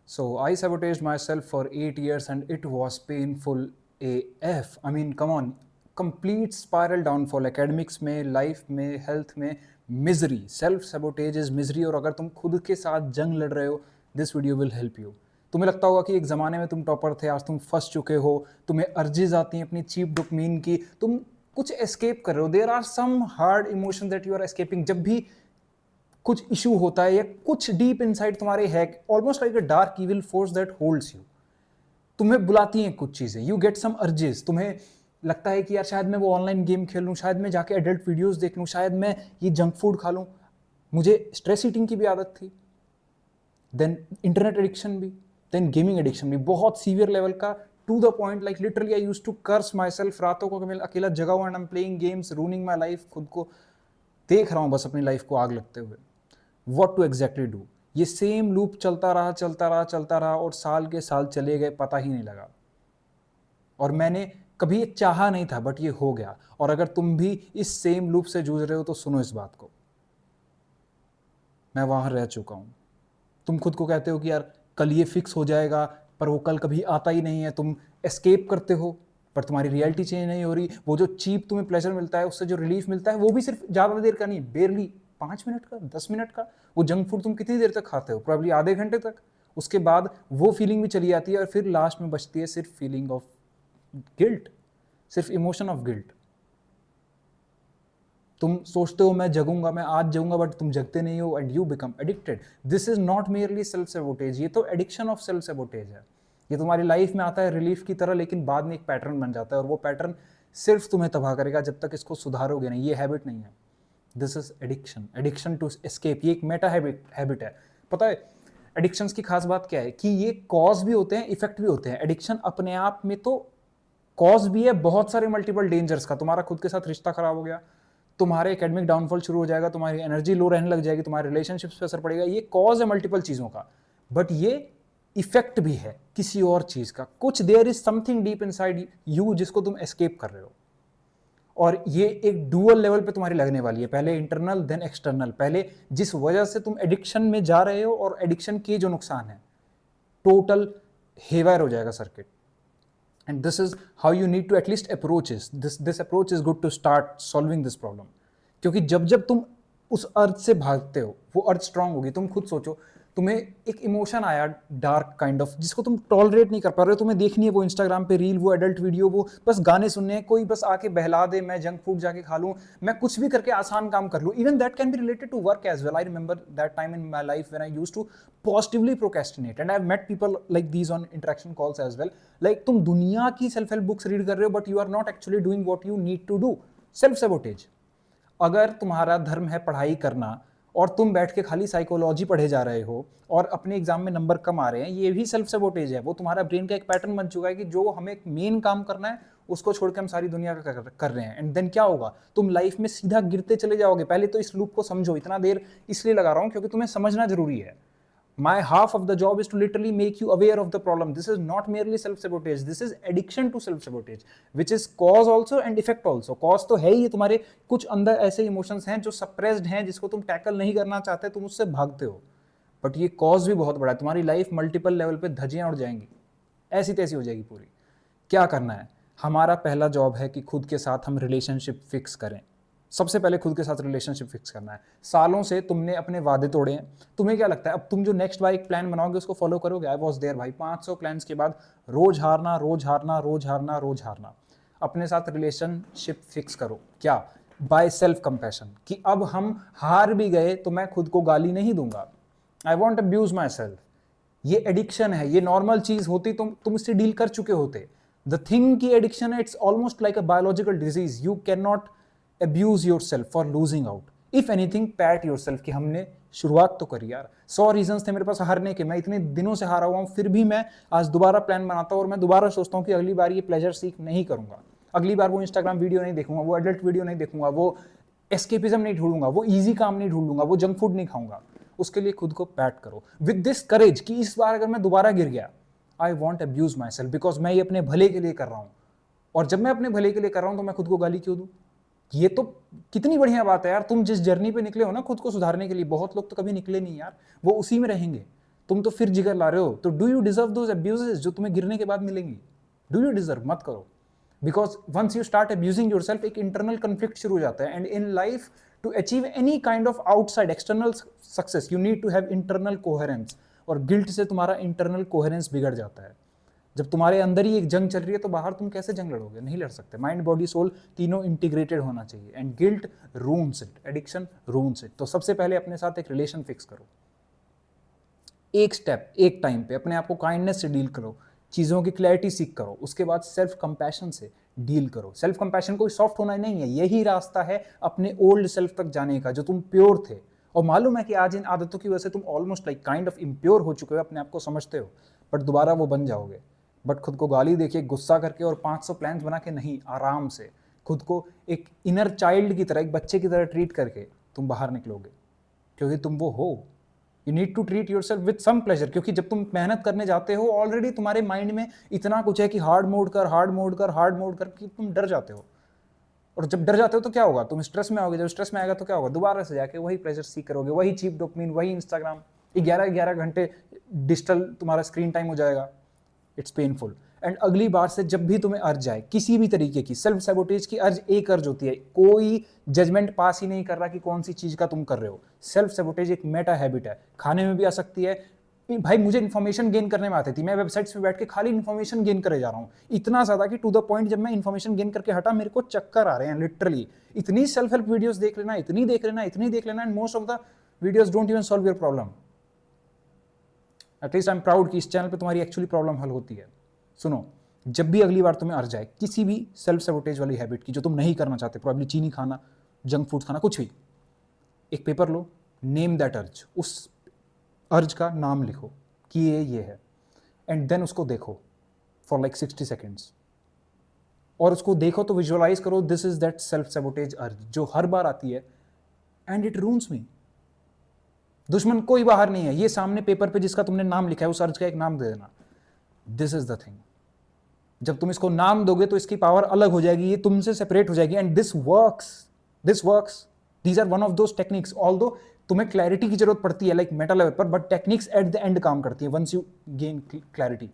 So I sabotaged myself for 8 years and it was painful AF. I mean, come on, complete spiral downfall. Academics में, life में, health में, misery. Self sabotage is misery. और अगर तुम खुद के साथ जंग लड़ रहे हो, this video will help you. तुम्हें लगता होगा कि एक ज़माने में तुम टॉपर थे, आज तुम फंस चुके हो, तुम्हें अर्जेज आती हैं अपनी चीप डोपामिन की, तुम कुछ एस्केप कर रहे हो. There are some hard emotion that you are escaping. जब भी कुछ इशू होता है या कुछ डीप इनसाइड तुम्हारे है, almost like a dark evil force that holds you, तुम्हें बुलाती हैं कुछ चीजें, यू गेट सम अर्जेस. तुम्हें लगता है कि यार शायद मैं वो ऑनलाइन गेम खेल लूँ, शायद मैं जाके एडल्ट वीडियोस देख लूँ, शायद मैं ये जंक फूड खा लूँ. मुझे स्ट्रेस ईटिंग की भी आदत थी, देन इंटरनेट एडिक्शन भी, देन गेमिंग एडिक्शन भी, बहुत सीवियर लेवल का, to the point like literally I used to curse myself. रातों को मैं अकेला जगा हुआ and I am playing games, ruining my life. खुद को देख रहा हूँ बस अपनी लाइफ को आग लगते हुए. What to exactly do. ये सेम लूप चलता रहा और साल के साल चले गए, पता ही नहीं लगा. और मैंने कभी ये चाहा नहीं था, बट ये हो गया. और अगर तुम भी इस सेम लूप से जूझ रहे हो तो सुनो इस बात को, मैं वहां रह चुका हूं. तुम खुद को कहते हो कि यार कल ये फिक्स हो जाएगा, पर वो कल कभी आता ही नहीं है. तुम एस्केप करते हो, पर तुम्हारी रियलिटी चेंज नहीं हो रही. वो जो चीप तुम्हें प्लेजर मिलता है, उससे जो रिलीफ मिलता है, वो भी सिर्फ ज़्यादा देर का नहीं, बेरली 5 मिनट का, 10 मिनट का. वो जंक फूड तुम कितनी देर तक खाते हो? प्रॉब्ली आधे घंटे तक. उसके बाद वो फीलिंग भी चली जाती है और फिर लास्ट में बचती है सिर्फ फीलिंग ऑफ गिल्ट, सिर्फ इमोशन ऑफ गिल्ट. तुम सोचते हो मैं जगूंगा, मैं आज जगूंगा, बट तुम जगते नहीं हो and you become addicted. This is not merely self sabotage, ये तो एडिक्शन ऑफ सेल्फ सेबोटेज है. ये तुम्हारी लाइफ में आता है रिलीफ की तरह, लेकिन बाद में एक पैटर्न बन जाता है और वो पैटर्न सिर्फ तुम्हें तबाह करेगा जब तक इसको सुधारोगे नहीं. ये हैबिट नहीं है, this is addiction. Addiction to escape, ये एक मेटा हैबिट है. पता है एडिक्शंस की खास बात क्या है कि ये कॉज भी होते हैं, इफेक्ट भी होते हैं. एडिक्शन अपने आप में तो कॉज भी है बहुत सारे मल्टीपल डेंजर्स का. तुम्हारा खुद के साथ रिश्ता खराब हो गया, तुम्हारे एकेडमिक डाउनफॉल शुरू हो जाएगा, तुम्हारी एनर्जी लो रहने लग जाएगी, तुम्हारे रिलेशनशिप्स पे असर पड़ेगा. ये कॉज है मल्टीपल चीज़ों का, बट ये इफेक्ट भी है किसी और चीज़ का. कुछ there is something deep inside you जिसको तुम एस्केप कर रहे हो. और ये एक डुअल लेवल पे तुम्हारी लगने वाली है, पहले इंटरनल देन एक्सटर्नल. पहले जिस वजह से तुम एडिक्शन में जा रहे हो और एडिक्शन के जो नुकसान है, टोटल हेवायर हो जाएगा circuit. And this is how you need to at least approach this approach is good to start solving this problem. क्योंकि जब जब तुम उस अर्थ से भागते हो, वो अर्थ स्ट्रांग होगी. तुम खुद सोचो, तुम्हें एक इमोशन आया डार्क काइंड ऑफ, जिसको तुम टॉलरेट नहीं कर पा रहे हो. तुम्हें देखनी है वो इंस्टाग्राम पे रील, वो एडल्ट वीडियो, वो बस गाने सुनने हैं, कोई बस आके बहला दे, मैं जंक फूड जाके खा लूँ, मैं कुछ भी करके आसान काम कर लूँ. Even that can be related to work as well. I remember that time in my life when I used to positively procrastinate and I've met people like these on interaction calls as well. Like तुम दुनिया की self help books read कर रहे हो, but you are not actually doing what you need to do. Self sabotage. अगर तुम्हारा धर्म है पढ़ाई करना और तुम बैठ के खाली साइकोलॉजी पढ़े जा रहे हो और अपने एग्जाम में नंबर कम आ रहे हैं, ये भी सेल्फ सेबोटेज है. वो तुम्हारा ब्रेन का एक पैटर्न बन चुका है कि जो हमें मेन काम करना है उसको छोड़ के हम सारी दुनिया का कर रहे हैं. एंड देन क्या होगा, तुम लाइफ में सीधा गिरते चले जाओगे. पहले तो इस लूप को समझो. इतना देर इसलिए लगा रहा हूं क्योंकि तुम्हें समझना जरूरी है. My half of the job is to literally make you aware of the problem. This is not merely self-sabotage. This is addiction to self-sabotage, which is cause also and effect also. Cause तो है ही, तुम्हारे कुछ अंदर ऐसे emotions हैं जो suppressed हैं, जिसको तुम टैकल नहीं करना चाहते, तुम उससे भागते हो. बट ये कॉज भी बहुत बड़ा है. तुम्हारी लाइफ मल्टीपल लेवल पे धज्जियां उड़ जाएंगी, ऐसी तैसी हो जाएगी पूरी. क्या करना है? हमारा पहला जॉब है कि खुद के साथ हम रिलेशनशिप फिक्स करें. सबसे पहले खुद के साथ रिलेशनशिप फिक्स करना है. सालों से तुमने अपने वादे तोड़े हैं. तुम्हें क्या लगता है अब तुम जो नेक्स्ट बार एक प्लान बनाओगे उसको फॉलो करोगे? आई वॉज देयर भाई. 500 प्लान्स के बाद रोज हारना, रोज हारना, रोज हारना, रोज हारना. अपने साथ रिलेशनशिप फिक्स करो. क्या? बाय सेल्फ कंपैशन, कि अब हम हार भी गए तो मैं खुद को गाली नहीं दूंगा. I want abuse my self. ये एडिक्शन है, ये नॉर्मल चीज होती तुम इससे डील कर चुके होते. द थिंग की एडिक्शन है, it's almost like a biological disease. You can not abuse yourself for losing out. If anything, pat yourself कि हमने शुरुआत तो करी यार. 100 रीजंस थे मेरे पास हारने के, मैं इतने दिनों से हारा हुआ हूँ, फिर भी मैं आज दोबारा प्लान बनाता हूँ और मैं दोबारा सोचता हूँ कि अगली बार ये प्लेजर सीख नहीं करूंगा, अगली बार वो इंस्टाग्राम वीडियो नहीं देखूंगा, वो एडल्ट वीडियो नहीं देखूंगा, वो एस्केपिज्म नहीं ढूंढूंगा, वो ईजी काम नहीं ढूंढूंगा, वो जंक फूड नहीं खाऊंगा. उसके लिए खुद को पैट करो विद दिस करेज कि इस बार अगर मैं दोबारा गिर गया, I want abuse my self, because मैं ये अपने भले के लिए कर रहा हूँ. और जब मैं अपने भले के लिए कर रहा हूँ तो मैं खुद को गाली क्यों दूं? ये तो कितनी बढ़िया बात है यार. तुम जिस जर्नी पे निकले हो ना खुद को सुधारने के लिए, बहुत लोग तो कभी निकले नहीं यार, वो उसी में रहेंगे. तुम तो फिर जिगर ला रहे हो, तो do you deserve those abuses जो तुम्हें गिरने के बाद मिलेंगी? Do you deserve? मत करो, because once you start abusing yourself एक इंटरनल कन्फ्लिक्ट शुरू हो जाता है। And in life to achieve any kind of outside external success you need to have internal coherence, और गिल्ट से तुम्हारा इंटरनल कोहेरेंस बिगड़ जाता है। जब तुम्हारे अंदर ही एक जंग चल रही है तो बाहर तुम कैसे जंग लड़ोगे? नहीं लड़ सकते। माइंड बॉडी सोल तीनों इंटीग्रेटेड होना चाहिए, and guilt रून्स it, addiction रून्स it. तो सबसे पहले अपने साथ एक रिलेशन फिक्स करो, एक स्टेप एक टाइम पे अपने आप को काइंडनेस से डील करो, चीज़ों की क्लैरिटी सीख करो, उसके बाद सेल्फ कंपैशन से डील करो। सेल्फ कंपैशन कोई सॉफ्ट होना नहीं है, यही रास्ता है अपने ओल्ड सेल्फ तक जाने का, जो तुम प्योर थे। और मालूम है कि आज इन आदतों की वजह से तुम almost like kind of impure हो चुके हो, अपने आप को समझते हो, बट दोबारा वो बन जाओगे। बट खुद को गाली देके, गुस्सा करके और 500 प्लान्स बना के नहीं, आराम से खुद को एक इनर चाइल्ड की तरह, एक बच्चे की तरह ट्रीट करके तुम बाहर निकलोगे, क्योंकि तुम वो हो। You need to treat yourself with some pleasure, क्योंकि जब तुम मेहनत करने जाते हो ऑलरेडी तुम्हारे माइंड में इतना कुछ है कि हार्ड मोड कर, हार्ड मोड कर, हार्ड मोड कर, कि तुम डर जाते हो। और जब डर जाते हो तो क्या होगा? तुम स्ट्रेस में आओगे, जब स्ट्रेस में आएगा तो क्या होगा? दोबारा से जाके वही प्लेजर सीख करोगे, वही चीप डोपामिन, वही इंस्टाग्राम, 11 घंटे डिजिटल तुम्हारा स्क्रीन टाइम हो जाएगा। It's painful. एंड अगली बार से जब भी तुम्हें अर्ज आए किसी भी तरीके की, सेल्फ सैबोटेज की अर्ज एक अर्ज होती है, कोई जजमेंट पास ही नहीं कर रहा कि कौन सी चीज का तुम कर रहे हो। सेल्फ सैबोटेज एक मेटा हैबिट है, खाने में भी आ सकती है। भाई मुझे इन्फॉर्मेशन गेन करने में आती थी, मैं वेबसाइट्स पे बैठ के खाली इन्फॉर्मेशन गेन करे जा रहा हूँ, इतना ज्यादा कि टू द पॉइंट जब मैं इन्फॉर्मेशन गेन करके हटा मेरे को चक्कर आ रहे हैं लिटरली। इतनी सेल्फ हेल्प वीडियोस देख लेना, इतनी देख लेना, इतनी देख लेना, and most of the videos don't even solve your problem. At least I am proud कि इस चैनल पे तुम्हारी एक्चुअली प्रॉब्लम हल होती है। सुनो, जब भी अगली बार तुम्हें अर्ज आए किसी भी सेल्फ सैबोटेज वाली हैबिट की जो तुम नहीं करना चाहते, प्रॉब्ली चीनी खाना, जंक फूड खाना, कुछ भी, एक पेपर लो, नेम दैट अर्ज, उस अर्ज का नाम लिखो कि ये है, एंड देन उसको देखो फॉर लाइक 60 सेकेंड्स, और उसको देखो तो विजुअलाइज करो this is that self sabotage अर्ज जो हर बार आती है, एंड इट रून्स मी। दुश्मन कोई बाहर नहीं है, ये सामने पेपर पे जिसका तुमने नाम लिखा है उस अर्ज का एक नाम दे देना। This is the thing. जब तुम इसको नाम दोगे तो इसकी पावर अलग हो जाएगी, ये तुमसे सेपरेट हो जाएगी, and this works. These are one of those techniques, although तुम्हें क्लैरिटी की जरूरत पड़ती है लाइक मेटा लेवल पर, but techniques at the end काम करती है वंस यू गेन क्लैरिटी।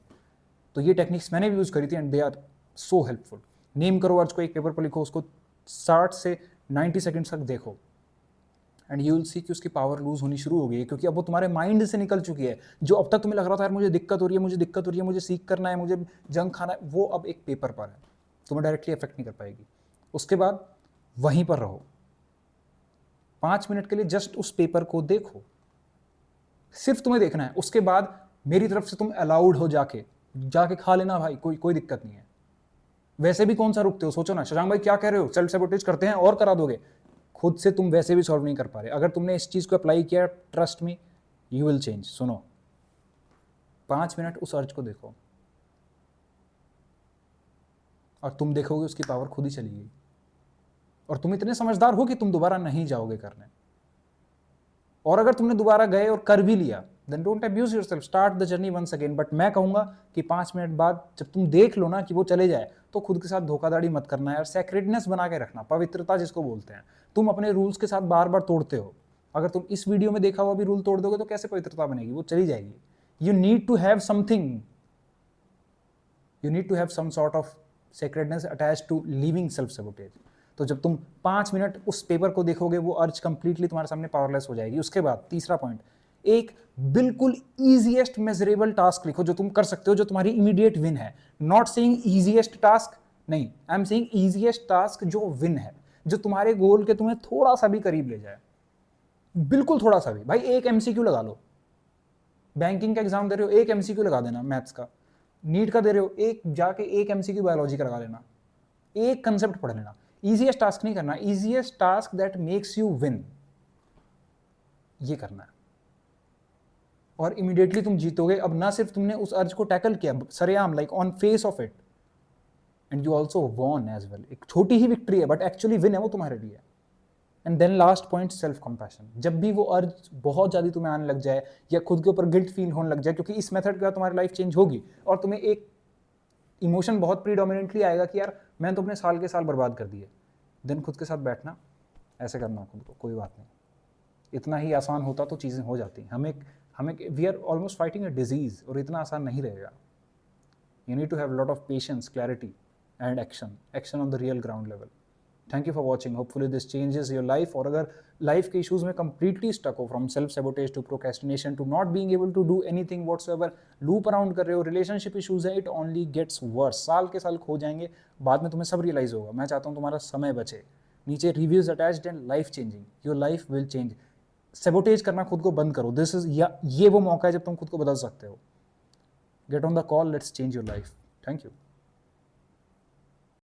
तो ये टेक्निक्स मैंने भी यूज करी थी and they are so helpful. Name करो अर्ज को, एक पेपर पर लिखो, उसको 60 से 90 सेकेंड्स तक देखो, एंड यू विल सी कि उसकी पावर लूज होनी शुरू हो गई है, क्योंकि अब वो तुम्हारे माइंड से निकल चुकी है। जो अब तक तुम्हें लग रहा था यार मुझे दिक्कत हो रही है, मुझे दिक्कत हो रही है, मुझे सीख करना है, मुझे जंक खाना है, वो अब एक पेपर पर है, तुम्हें डायरेक्टली अफेक्ट नहीं कर पाएगी। उसके बाद वहीं पर रहो 5 मिनट के लिए, जस्ट उस पेपर को देखो, सिर्फ तुम्हें देखना है। उसके बाद मेरी तरफ से तुम अलाउड हो जाके खा लेना भाई, कोई दिक्कत नहीं है। वैसे भी कौन सा रुकते हो? सोचो ना, शशांक भाई क्या कह रहे हो, सेल्फ सैबोटेज करते हैं और करा दोगे। खुद से तुम वैसे भी सॉल्व नहीं कर पा रहे। अगर तुमने इस चीज को अप्लाई किया, trust me you will change. सुनो, 5 मिनट उस अर्ज को देखो और तुम देखोगे उसकी पावर खुद ही चली गई, और तुम इतने समझदार हो कि तुम दोबारा नहीं जाओगे करने। और अगर तुमने दोबारा गए और कर भी लिया, then don't abuse yourself, start the journey once again. But मैं कहूंगा कि 5 मिनट बाद जब तुम देख लो ना कि वो चले जाए, तो खुद के साथ धोखाधड़ी मत करना है, और सैक्रेडनेस बना के रखना, पवित्रता जिसको बोलते हैं। तुम अपने रूल्स के साथ बार बार तोड़ते हो, अगर तुम इस वीडियो में देखा हुआ भी रूल तोड़ दोगे तो कैसे पवित्रता बनेगी? वो चली जाएगी। You need to have something, you need to have some sort of sacredness attached to living self sabotage। तो जब तुम 5 मिनट उस पेपर को देखोगे, वो अर्ज कंप्लीटली तुम्हारे सामने पावरलेस हो जाएगी। उसके बाद तीसरा पॉइंट, एक बिल्कुल ईजीएस्ट मेजरेबल टास्क लिखो जो तुम कर सकते हो, जो तुम्हारी इमीडिएट विन है। नॉट सेइंग ईजीएस्ट टास्क, नहीं, I am saying easiest task जो विन है, जो तुम्हारे गोल के तुम्हें थोड़ा सा भी करीब ले जाए, बिल्कुल थोड़ा सा भी। भाई एक एमसीक्यू लगा लो, बैंकिंग का एग्जाम दे रहे हो, एक एमसीक्यू लगा देना, मैथ्स का, नीट का दे रहे हो, एक जाके एक एमसीक्यू बायोलॉजी का लगा लेना, एक कंसेप्ट पढ़ लेना। इजीएस्ट टास्क नहीं करना, easiest task that makes you win, ये करना है, और इमीडिएटली तुम जीतोगे। अब ना सिर्फ तुमने उस अर्ज को टैकल किया सरेआम, like on face of it, and you also won as well. एक छोटी ही विक्ट्री है बट एक्चुअली विन है वो तुम्हारे लिए। And then last point, self compassion. जब भी वो अर्ज बहुत ज़्यादा तुम्हें आने लग जाए या खुद के ऊपर गिल्ट फील होने लग जाए, क्योंकि इस मेथड के बाद तुम्हारी लाइफ चेंज होगी और तुम्हें एक इमोशन बहुत प्रीडोमिनेंटली आएगा कि यार मैंने तो अपने साल के साल बर्बाद कर दिए, देन खुद के साथ बैठना, ऐसे करना खुद को, कोई बात नहीं, इतना ही आसान होता तो चीज़ें हो जाती। हमें we are almost fighting a disease, और इतना आसान नहीं रहेगा. You need to have a lot of patience, clarity, and action on the real ground level. Thank you for watching. Hopefully this changes your life. और अगर life के issues में completely stuck हो, from self sabotage to procrastination to not being able to do anything whatsoever, loop around कर रहे हो, relationship issues है, it only gets worse. साल के साल खो जाएंगे, बाद में तुम्हें सब realize होगा. मैं चाहता हूँ तुम्हारा समय बचे. नीचे reviews attached and life changing. Your life will change. Sabotage करना खुद को बंद करो. This is ये वो मौका है जब तुम खुद को बदल सकते हो. Get on the call, let's change your life. Thank you.